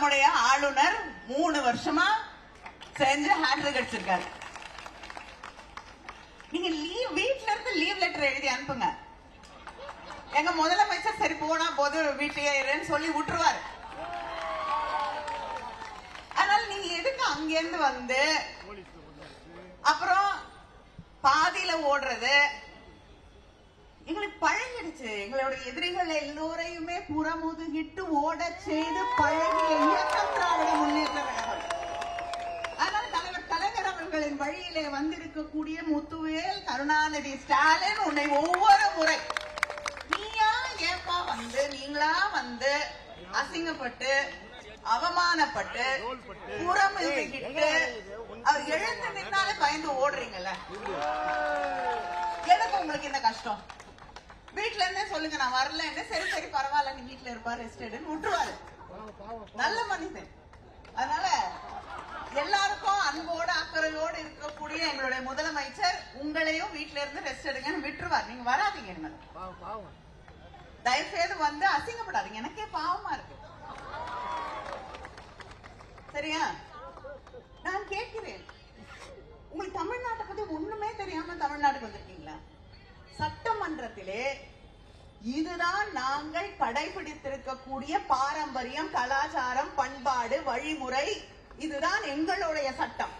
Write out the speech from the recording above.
நம்முடைய ஆளுநர் 3 வருஷமா செஞ்சு ஹேண்ட்ரிக் அடிச்சிருக்காரு. நீங்க வீட்ல இருந்து லீவ் லெட்டர் எழுதி அனுப்புங்க. எங்க முதலமைச்சர் சரி போனா போது வீட்லயே இருன்னு சொல்லி விட்டுருவாரு. அதனால நீங்க எதுக்கு அங்கிருந்து வந்து அப்புறம் பாதியில ஓடுறது? எங்களுக்கு பழகிடுச்சு. எங்களுடைய எதிரிகள் எல்லோரையுமே புறமுதுகிட்டு ஓட செய்து பழகிய இயக்கம் திராவிட முன்னேற்ற கழகம். அதனால தலைவர் அவர்களின் வழியிலே வந்திருக்கக்கூடிய முத்துவேல் கருணாநிதி ஸ்டாலின் உன்னை ஒவ்வொரு முறை நீயா ஏப்பா வந்து நீங்களா வந்து அசிங்கப்பட்டு அவமானப்பட்டு புறமுதுகிட்டு அவர் எழுந்து நின்னாலே பயந்து ஓடுறீங்கல்ல, எதுக்கு உங்களுக்கு இந்த கஷ்டம்? வீட்டுல இருந்தே சொல்லுங்க நான் வரல, சரி சரி பரவாயில்ல நீ வீட்டுல இருப்பா ரெஸ்ட் எடுன்னு விட்டுருவாரு. நல்ல மனிதன். அதனால எல்லாருக்கும் அன்போடு அக்கறையோடு இருக்கக்கூடிய எங்களுடைய முதலமைச்சர் உங்களையும் வீட்டுல இருந்து ரெஸ்ட் எடுங்கன்னு விட்டுருவார். நீங்க வராதீங்க, தயவு செய்து வந்து அசிங்கப்படாதீங்க. எனக்கே பாவமா இருக்கு. சரியா? நான் கேட்கிறேன், உங்களுக்கு தமிழ்நாட்டை பத்தி ஒண்ணுமே தெரியாம தமிழ்நாட்டுக்கு வந்திருக்கீங்களா? சட்டமன்றத்திலே இதுதான் நாங்கள் கடைபிடித்திருக்கக்கூடிய பாரம்பரியம், கலாச்சாரம், பண்பாடு, வழிமுறை, இதுதான் எங்களுடைய சட்டம்.